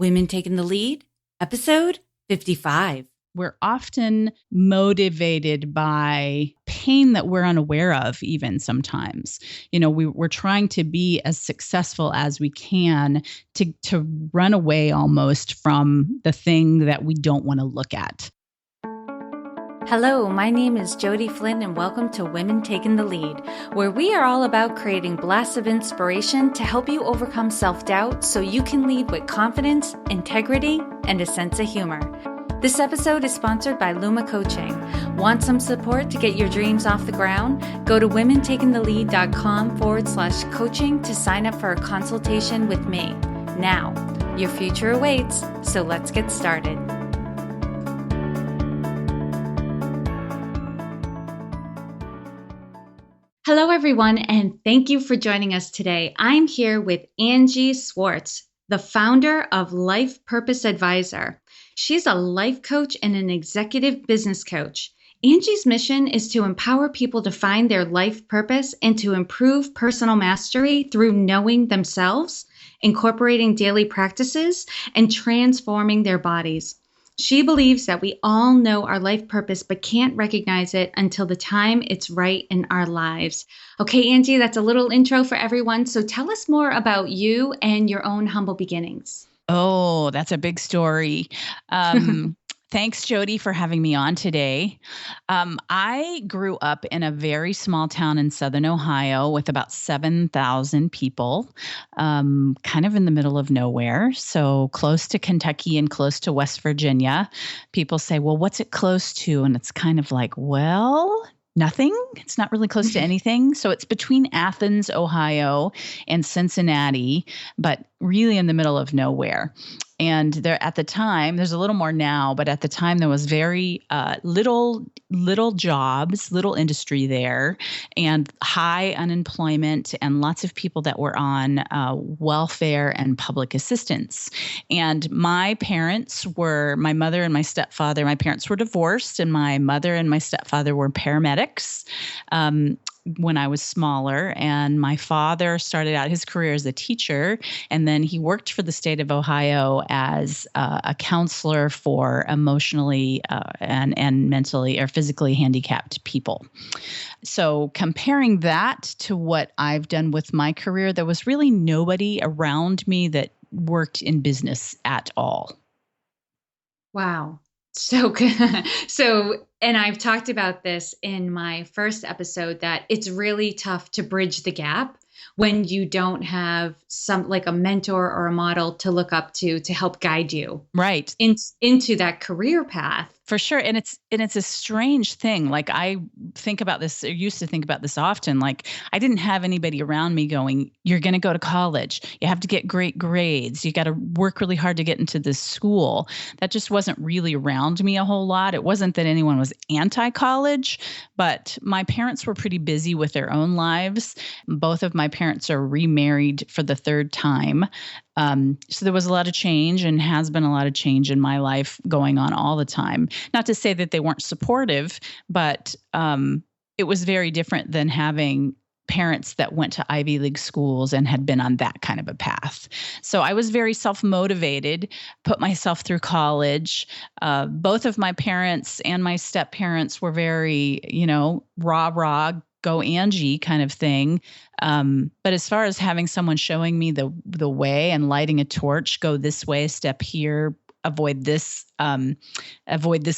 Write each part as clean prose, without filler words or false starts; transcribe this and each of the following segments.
Women Taking the Lead, episode 55. We're often motivated by pain that we're unaware of, even sometimes. We're trying to be as successful as we can to run away almost from the thing that we don't want to look at. Hello, my name is Jody Flynn, and welcome to Women Taking the Lead, where we are all about creating blasts of inspiration to help you overcome self-doubt so you can lead with confidence, integrity, and a sense of humor. This episode is sponsored by Luma Coaching. Want some support to get your dreams off the ground? Go to womentakingthelead.com/coaching to sign up for a consultation with me. Now, your future awaits, so let's get started. Hello, everyone, and thank you for joining us today. I'm here with Angie Swartz, the founder of Life Purpose Advisor. She's a life coach and an executive business coach. Angie's mission is to empower people to find their life purpose and to improve personal mastery through knowing themselves, incorporating daily practices, and transforming their bodies. She believes that we all know our life purpose but can't recognize it until the time it's right in our lives. Okay, Angie, that's a little intro for everyone. So tell us more about you and your own humble beginnings. Oh, that's a big story. Thanks, Jody, for having me on today. I grew up in a very small town in southern Ohio with about 7,000 people, kind of in the middle of nowhere, so close to Kentucky and close to West Virginia. People say, well, what's it close to? And it's kind of like, well, nothing. It's not really close to anything. So it's between Athens, Ohio, and Cincinnati, but really in the middle of nowhere. And there, at the time, there's a little more now, but at the time there was very little jobs, little industry there, and high unemployment, and lots of people that were on welfare and public assistance. And my mother and my stepfather. My parents were divorced, and my mother and my stepfather were paramedics when I was smaller. And my father started out his career as a teacher, and then he worked for the state of Ohio as a counselor for emotionally and mentally or physically handicapped people. So comparing that to what I've done with my career, there was really nobody around me that worked in business at all. Wow. So good. And I've talked about this in my first episode, that it's really tough to bridge the gap when you don't have like a mentor or a model to look up to help guide you right into that career path. For sure. And it's a strange thing. Like I think about this, or used to think about this often. Like I didn't have anybody around me going, you're going to go to college. You have to get great grades. You got to work really hard to get into this school. That just wasn't really around me a whole lot. It wasn't that anyone was anti-college, but my parents were pretty busy with their own lives. Both of my parents are remarried for the third time. So there was a lot of change, and has been a lot of change in my life going on all the time. Not to say that they weren't supportive, but it was very different than having parents that went to Ivy League schools and had been on that kind of a path. So I was very self-motivated, put myself through college. Both of my parents and my step-parents were very, rah, go Angie kind of thing. But as far as having someone showing me the way and lighting a torch, go this way, step here, avoid this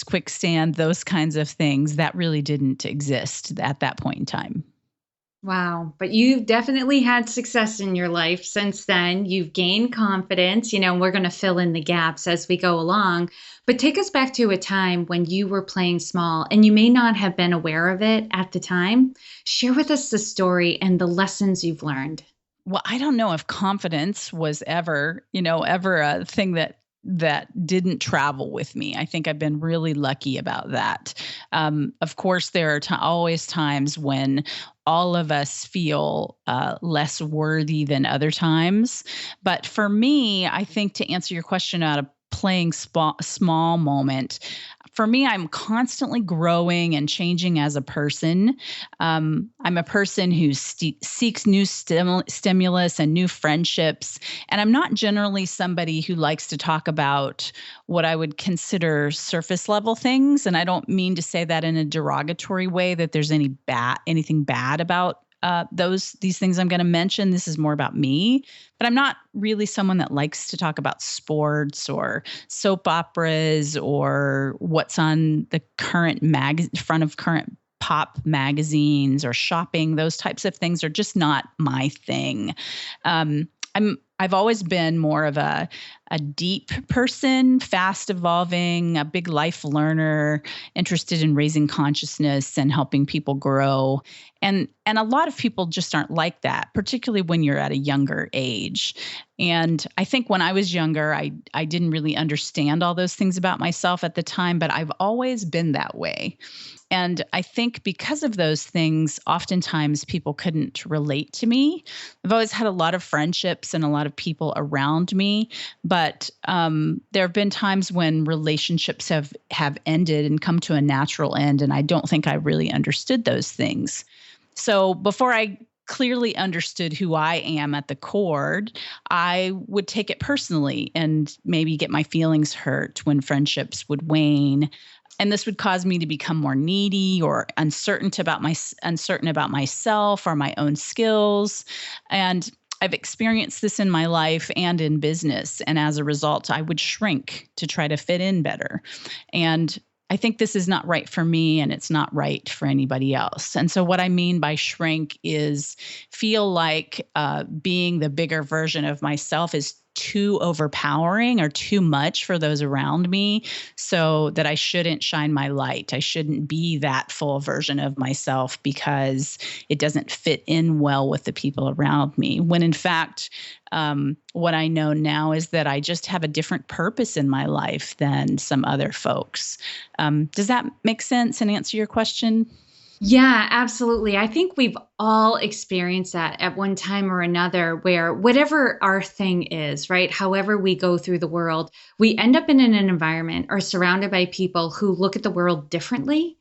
quicksand, those kinds of things, that really didn't exist at that point in time. Wow. But you've definitely had success in your life since then. You've gained confidence, and we're going to fill in the gaps as we go along. But take us back to a time when you were playing small and you may not have been aware of it at the time. Share with us the story and the lessons you've learned. Well, I don't know if confidence was ever a thing that didn't travel with me. I think I've been really lucky about that. Of course, there are always times when all of us feel less worthy than other times. But for me, I think to answer your question out of playing small moment, for me, I'm constantly growing and changing as a person. I'm a person who seeks new stimulus and new friendships. And I'm not generally somebody who likes to talk about what I would consider surface level things. And I don't mean to say that in a derogatory way, that there's anything bad about these things I'm going to mention. This is more about me, but I'm not really someone that likes to talk about sports or soap operas or what's on the current front of current pop magazines or shopping. Those types of things are just not my thing. I've always been more of a deep person, fast evolving, a big life learner, interested in raising consciousness and helping people grow. And a lot of people just aren't like that, particularly when you're at a younger age. And I think when I was younger, I didn't really understand all those things about myself at the time, but I've always been that way. And I think because of those things, oftentimes people couldn't relate to me. I've always had a lot of friendships and a lot of people around me, but there have been times when relationships have ended and come to a natural end, and I don't think I really understood those things. So before I clearly understood who I am at the core, I would take it personally and maybe get my feelings hurt when friendships would wane. And this would cause me to become more needy or uncertain about myself or my own skills. And I've experienced this in my life and in business. And as a result, I would shrink to try to fit in better. And I think this is not right for me, and it's not right for anybody else. And so what I mean by shrink is feel like being the bigger version of myself is too overpowering or too much for those around me, so that I shouldn't shine my light. I shouldn't be that full version of myself because it doesn't fit in well with the people around me. When in fact, what I know now is that I just have a different purpose in my life than some other folks. Does that make sense and answer your question? Yeah, absolutely. I think we've all experienced that at one time or another, where whatever our thing is, right? However we go through the world, we end up in an environment or surrounded by people who look at the world differently,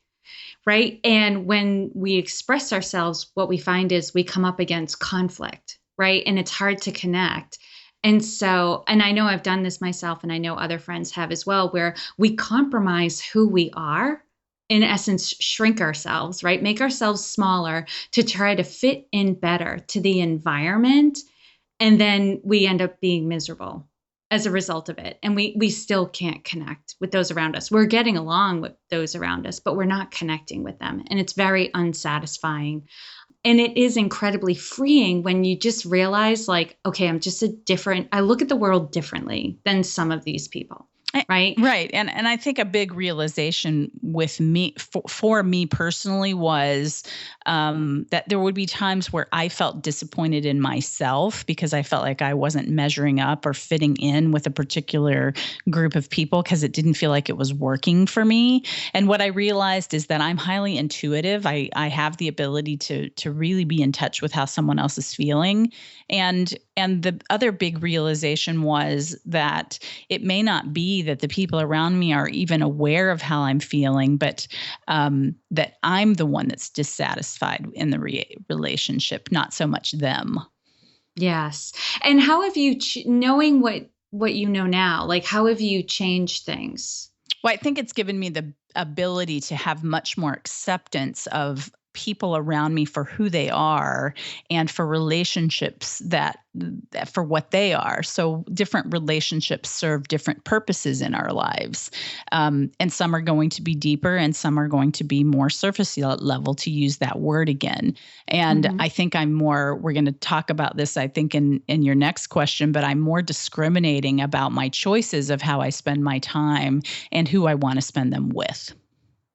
right? And when we express ourselves, what we find is we come up against conflict, right? And it's hard to connect. And so, and I know I've done this myself, and I know other friends have as well, where we compromise who we are, in essence, shrink ourselves, right? Make ourselves smaller to try to fit in better to the environment. And then we end up being miserable as a result of it. And we still can't connect with those around us. We're getting along with those around us, but we're not connecting with them. And it's very unsatisfying. And it is incredibly freeing when you just realize, like, okay, I look at the world differently than some of these people. Right. Right. And I think a big realization with me, for me personally, was that there would be times where I felt disappointed in myself because I felt like I wasn't measuring up or fitting in with a particular group of people because it didn't feel like it was working for me. And what I realized is that I'm highly intuitive. I have the ability to really be in touch with how someone else is feeling. And the other big realization was that it may not be that the people around me are even aware of how I'm feeling, but that I'm the one that's dissatisfied in the relationship, not so much them. Yes. And how have you, knowing what you know now, like how have you changed things? Well, I think it's given me the ability to have much more acceptance of people around me for who they are and for relationships that for what they are. So different relationships serve different purposes in our lives. And some are going to be deeper and some are going to be more surface level, to use that word again. And I think we're going to talk about this, I think, in your next question, but I'm more discriminating about my choices of how I spend my time and who I want to spend them with.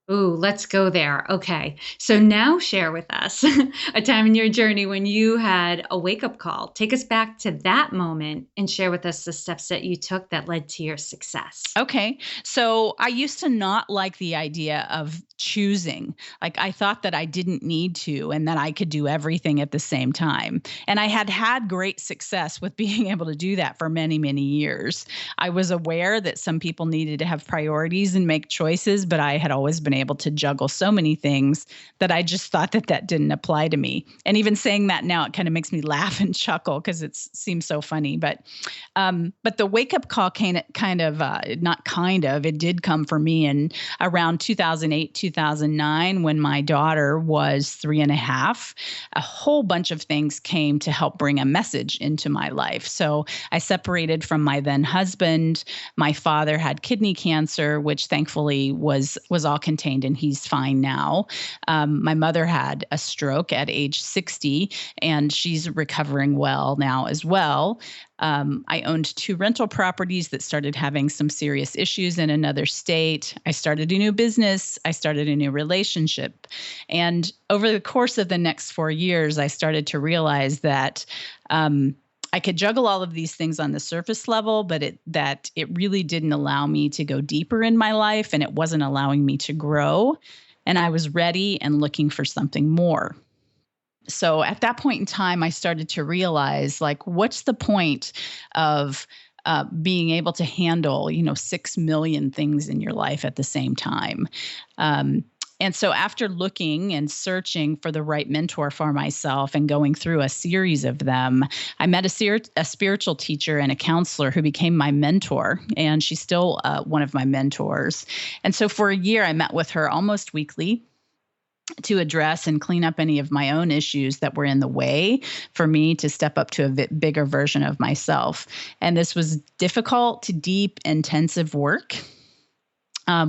Ooh, let's go there. Okay. So now share with us a time in your journey when you had a wake up call. Take us back to that moment and share with us the steps that you took that led to your success. Okay. So I used to not like the idea of choosing. Like I thought that I didn't need to and that I could do everything at the same time. And I had had great success with being able to do that for many, many years. I was aware that some people needed to have priorities and make choices, but I had always been able to juggle so many things that I just thought that that didn't apply to me. And even saying that now, it kind of makes me laugh and chuckle because it seems so funny. But the wake up call came kind of, not kind of, it did come for me in around 2008, 2009, when my daughter was 3.5. A whole bunch of things came to help bring a message into my life. So I separated from my then husband. My father had kidney cancer, which thankfully was all contained and he's fine now. My mother had a stroke at age 60 and she's recovering well now as well. I owned 2 rental properties that started having some serious issues in another state. I started a new business. I started a new relationship. And over the course of the next 4 years, I started to realize that I could juggle all of these things on the surface level, but it really didn't allow me to go deeper in my life, and it wasn't allowing me to grow. And I was ready and looking for something more. So at that point in time, I started to realize, like, what's the point of being able to handle, 6 million things in your life at the same time? And so after looking and searching for the right mentor for myself and going through a series of them, I met a spiritual teacher and a counselor who became my mentor, and she's still one of my mentors. And so for a year, I met with her almost weekly to address and clean up any of my own issues that were in the way for me to step up to a bigger version of myself. And this was difficult, deep, intensive work,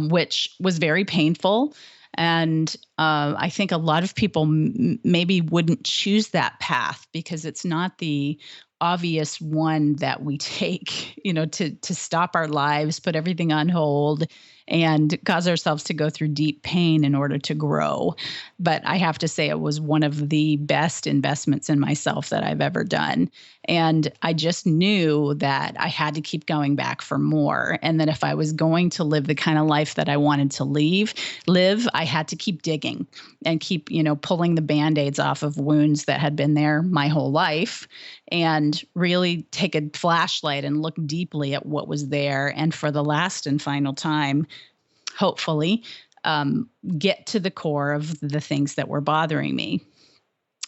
which was very painful. And I think a lot of people maybe wouldn't choose that path because it's not the obvious one that we take, to stop our lives, put everything on hold, and cause ourselves to go through deep pain in order to grow. But I have to say it was one of the best investments in myself that I've ever done. And I just knew that I had to keep going back for more. And that if I was going to live the kind of life that I wanted to live, I had to keep digging and keep, pulling the Band-Aids off of wounds that had been there my whole life, and really take a flashlight and look deeply at what was there. And for the last and final time, hopefully, get to the core of the things that were bothering me.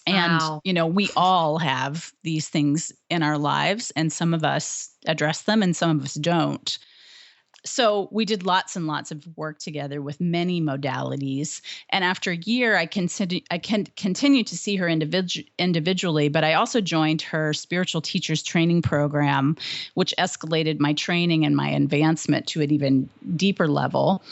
And, Wow. We all have these things in our lives, and some of us address them and some of us don't. So we did lots and lots of work together with many modalities. And after a year, I continued to see her individually, but I also joined her spiritual teachers training program, which escalated my training and my advancement to an even deeper level.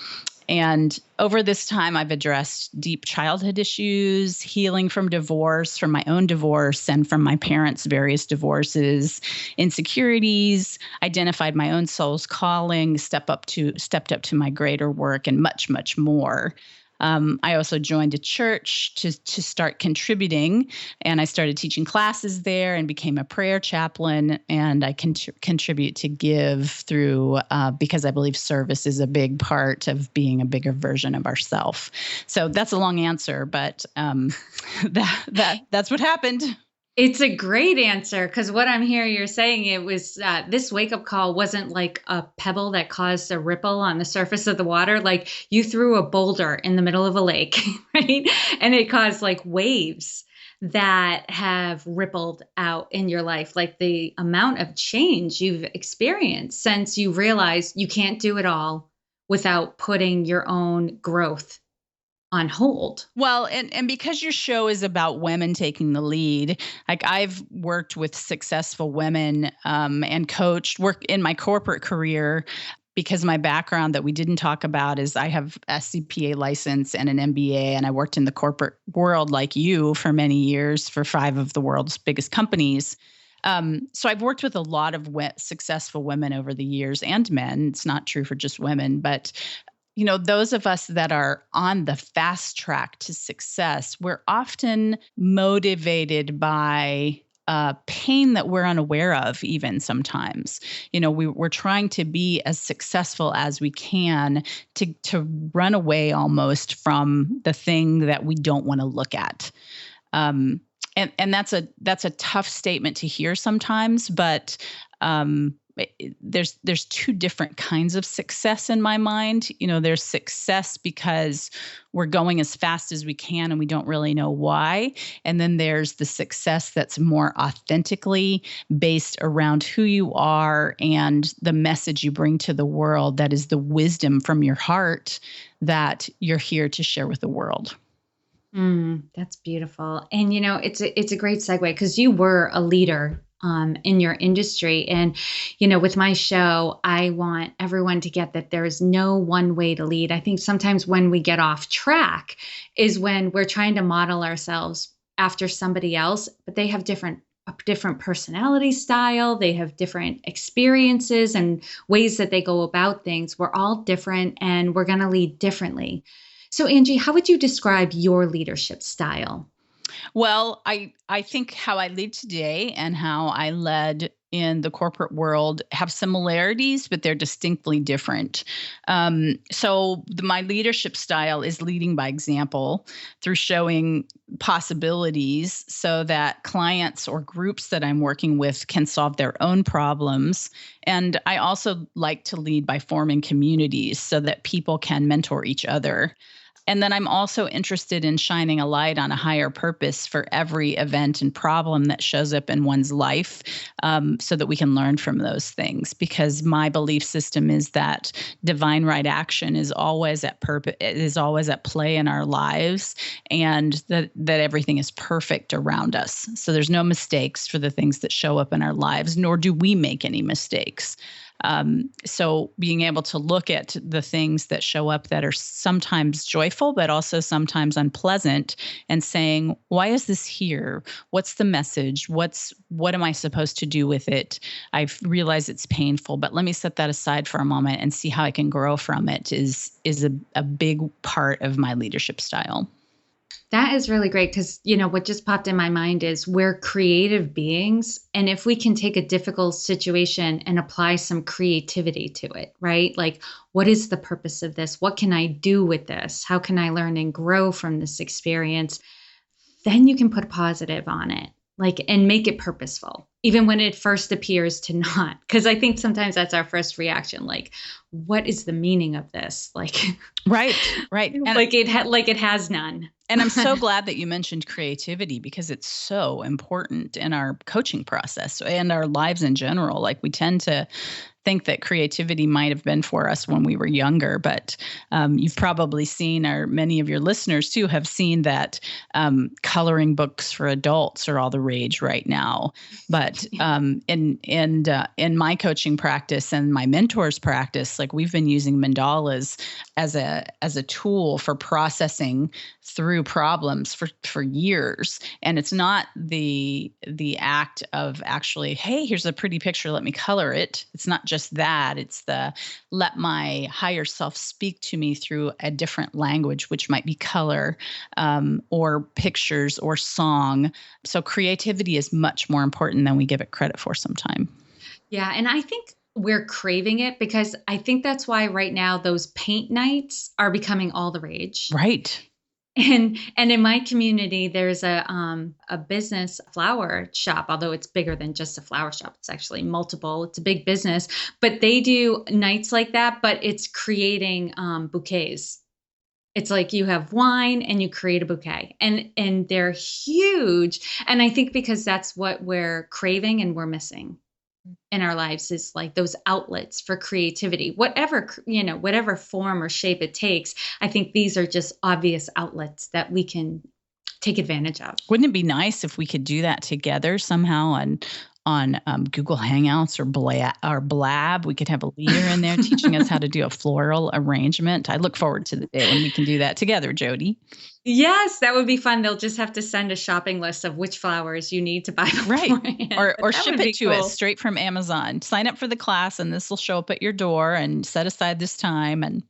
And over this time, I've addressed deep childhood issues, healing from divorce, from my own divorce and from my parents' various divorces, insecurities, identified my own soul's calling, stepped up to my greater work, and much, much more. I also joined a church to start contributing, and I started teaching classes there and became a prayer chaplain. And I contribute to give through because I believe service is a big part of being a bigger version of ourselves. So that's a long answer, but that's what happened. It's a great answer because what I'm hearing you're saying, it was this wake up call wasn't like a pebble that caused a ripple on the surface of the water. Like you threw a boulder in the middle of a lake, right? And it caused like waves that have rippled out in your life. Like the amount of change you've experienced since you realized you can't do it all without putting your own growth on hold. Well, and because your show is about women taking the lead, like I've worked with successful women and work in my corporate career, because my background that we didn't talk about is I have a CPA license and an MBA, and I worked in the corporate world like you for many years for 5 of the world's biggest companies. So I've worked with a lot of successful women over the years, and men. It's not true for just women, but those of us that are on the fast track to success, we're often motivated by pain that we're unaware of, even sometimes. We're trying to be as successful as we can to run away almost from the thing that we don't want to look at. And that's a tough statement to hear sometimes, but there's two different kinds of success in my mind. There's success because we're going as fast as we can and we don't really know why. And then there's the success that's more authentically based around who you are and the message you bring to the world, that is the wisdom from your heart that you're here to share with the world. That's beautiful. And, it's a great segue because you were a leader in your industry. And, with my show, I want everyone to get that there is no one way to lead. I think sometimes when we get off track is when we're trying to model ourselves after somebody else, but they have a different personality style. They have different experiences and ways that they go about things. We're all different and we're going to lead differently. So, Angie, how would you describe your leadership style? Well, I think how I lead today and how I led in the corporate world have similarities, but they're distinctly different. So my leadership style is leading by example through showing possibilities so that clients or groups that I'm working with can solve their own problems. And I also like to lead by forming communities so that people can mentor each other. And then I'm also interested in shining a light on a higher purpose for every event and problem that shows up in one's life, so that we can learn from those things. Because my belief system is that divine right action is always at play in our lives, and that everything is perfect around us. So there's no mistakes for the things that show up in our lives, nor do we make any mistakes. So being able to look at the things that show up that are sometimes joyful, but also sometimes unpleasant, and saying, why is this here? What's the message? What am I supposed to do with it? I realize it's painful, but let me set that aside for a moment and see how I can grow from it is a big part of my leadership style. That is really great because, what just popped in my mind is we're creative beings. And if we can take a difficult situation and apply some creativity to it, right? Like, what is the purpose of this? What can I do with this? How can I learn and grow from this experience? Then you can put positive on it, and make it purposeful, even when it first appears to not. Because I think sometimes that's our first reaction. Like, what is the meaning of this? Right. And it has none. And I'm so glad that you mentioned creativity because it's so important in our coaching process and our lives in general. We tend to think that creativity might have been for us when we were younger, but you've probably seen, or many of your listeners too have seen, that coloring books for adults are all the rage right now. But in my coaching practice and my mentors' practice, we've been using mandalas as a tool for processing through problems for years. And it's not the act of actually, hey, here's a pretty picture, let me color it. It's not just that. It's the let my higher self speak to me through a different language, which might be color, or pictures or song. So creativity is much more important than we give it credit for sometimes. Yeah. And I think we're craving it because I think that's why right now those paint nights are becoming all the rage. Right. And in my community, there's a business flower shop, although it's bigger than just a flower shop. It's actually multiple. It's a big business, but they do nights like that, but it's creating bouquets. It's like you have wine and you create a bouquet, and they're huge. And I think because that's what we're craving and we're missing in our lives is those outlets for creativity, whatever form or shape it takes. I think these are just obvious outlets that we can take advantage of. Wouldn't it be nice if we could do that together somehow on Google Hangouts or Blab? We could have a leader in there teaching us how to do a floral arrangement. I look forward to the day when we can do that together, Jody. Yes, that would be fun. They'll just have to send a shopping list of which flowers you need to buy beforehand. Right. Or ship it to us straight from Amazon. Sign up for the class and this will show up at your door, and set aside this time. And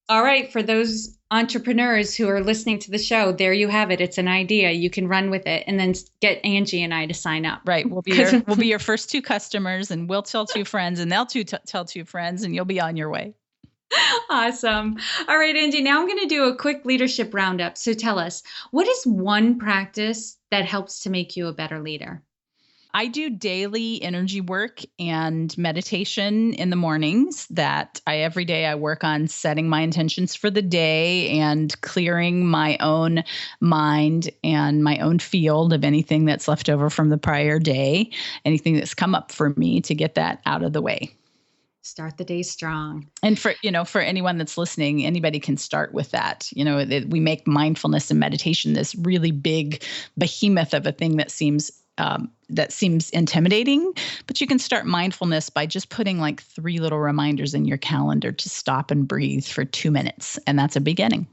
All right, for those entrepreneurs who are listening to the show, there you have it. It's an idea. You can run with it and then get Angie and I to sign up. Right. We'll be your first two customers, and we'll tell two friends, and they'll tell two friends, and you'll be on your way. Awesome. All right, Angie, now I'm going to do a quick leadership roundup. So tell us, what is one practice that helps to make you a better leader? I do daily energy work and meditation in the mornings that every day I work on setting my intentions for the day and clearing my own mind and my own field of anything that's left over from the prior day, anything that's come up for me to get that out of the way. Start the day strong. And for anyone that's listening, anybody can start with that. We make mindfulness and meditation this really big behemoth of a thing that seems intimidating, but you can start mindfulness by just putting like 3 little reminders in your calendar to stop and breathe for 2 minutes. And that's a beginning.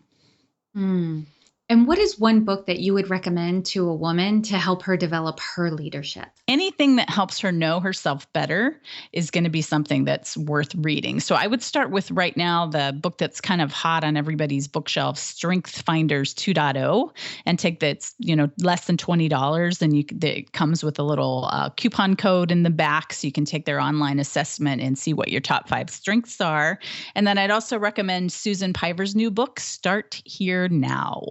And what is one book that you would recommend to a woman to help her develop her leadership? Anything that helps her know herself better is going to be something that's worth reading. So I would start with right now the book that's kind of hot on everybody's bookshelf, Strength Finders 2.0, and take that's, less than $20. And it comes with a little coupon code in the back so you can take their online assessment and see what your top 5 strengths are. And then I'd also recommend Susan Piver's new book, Start Here Now.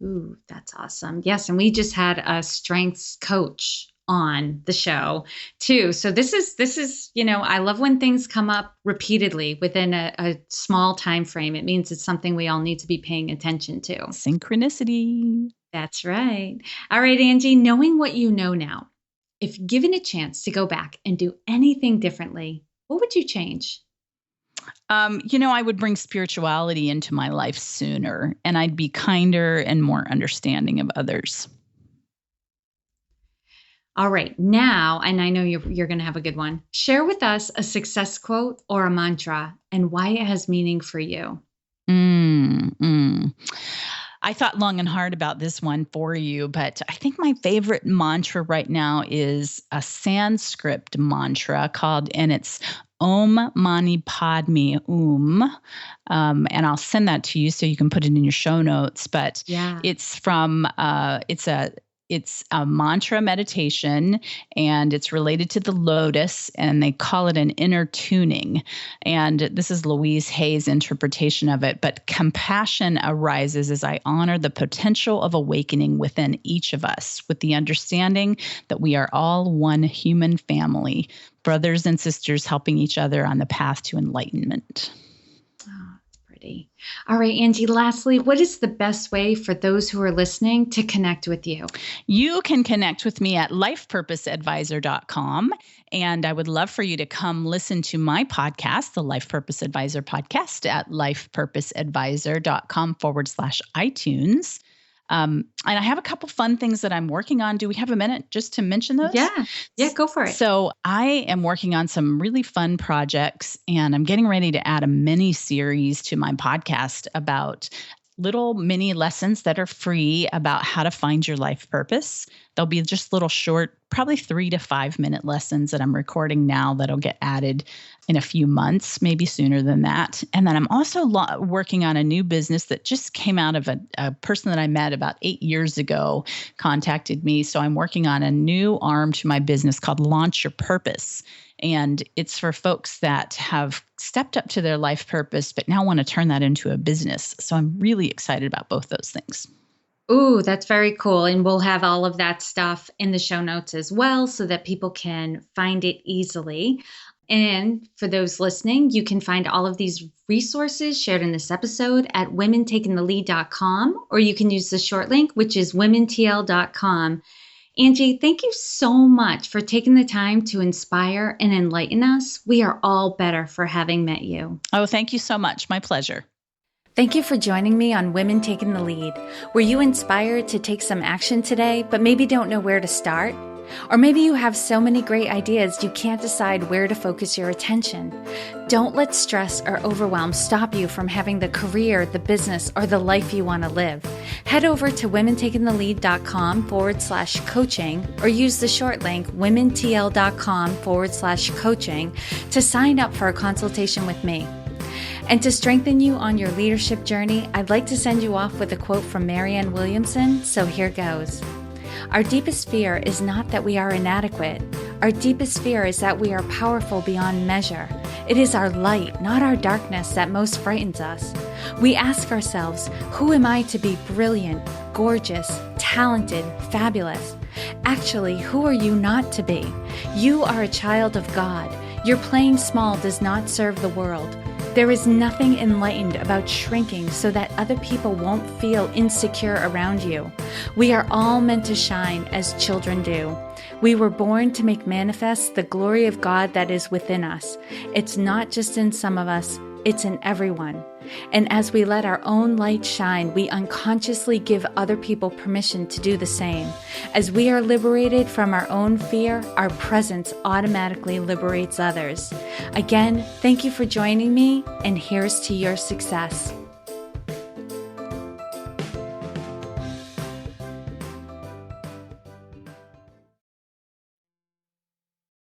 Ooh, that's awesome. Yes. And we just had a strengths coach on the show too. So this is, I love when things come up repeatedly within a small time frame. It means it's something we all need to be paying attention to. Synchronicity. That's right. All right, Angie, knowing what you know now, if given a chance to go back and do anything differently, what would you change? I would bring spirituality into my life sooner, and I'd be kinder and more understanding of others. All right. Now, and I know you're going to have a good one. Share with us a success quote or a mantra and why it has meaning for you. I thought long and hard about this one for you, but I think my favorite mantra right now is a Sanskrit mantra and it's Om Mani Padme and I'll send that to you so you can put it in your show notes. But it's from it's a mantra meditation, and it's related to the lotus, and they call it an inner tuning. And this is Louise Hay's interpretation of it. But compassion arises as I honor the potential of awakening within each of us, with the understanding that we are all one human family, brothers and sisters helping each other on the path to enlightenment. All right, Angie, lastly, what is the best way for those who are listening to connect with you? You can connect with me at lifepurposeadvisor.com. And I would love for you to come listen to my podcast, the Life Purpose Advisor podcast, at lifepurposeadvisor.com/iTunes. And I have a couple fun things that I'm working on. Do we have a minute just to mention those? Yeah, go for it. So I am working on some really fun projects, and I'm getting ready to add a mini series to my podcast about little mini lessons that are free about how to find your life purpose. They'll be just little short, probably 3 to 5 minute lessons that I'm recording now that'll get added in a few months, maybe sooner than that. And then I'm also working on a new business that just came out of a person that I met about 8 years ago contacted me. So I'm working on a new arm to my business called Launch Your Purpose. And it's for folks that have stepped up to their life purpose, but now want to turn that into a business. So I'm really excited about both those things. Ooh, that's very cool. And we'll have all of that stuff in the show notes as well so that people can find it easily. And for those listening, you can find all of these resources shared in this episode at womentakingthelead.com, or you can use the short link, which is womentl.com. Angie, thank you so much for taking the time to inspire and enlighten us. We are all better for having met you. Oh, thank you so much. My pleasure. Thank you for joining me on Women Taking the Lead. Were you inspired to take some action today, but maybe don't know where to start? Or maybe you have so many great ideas you can't decide where to focus your attention. Don't let stress or overwhelm stop you from having the career, the business, or the life you want to live. Head over to womentakingthelead.com/coaching or use the short link womentl.com/coaching to sign up for a consultation with me. And to strengthen you on your leadership journey, I'd like to send you off with a quote from Marianne Williamson, so here goes. Our deepest fear is not that we are inadequate. Our deepest fear is that we are powerful beyond measure. It is our light, not our darkness, that most frightens us. We ask ourselves, who am I to be brilliant, gorgeous, talented, fabulous? Actually, who are you not to be? You are a child of God. Your playing small does not serve the world. There is nothing enlightened about shrinking so that other people won't feel insecure around you. We are all meant to shine as children do. We were born to make manifest the glory of God that is within us. It's not just in some of us, it's in everyone. And as we let our own light shine, we unconsciously give other people permission to do the same. As we are liberated from our own fear, our presence automatically liberates others. Again, thank you for joining me, and here's to your success.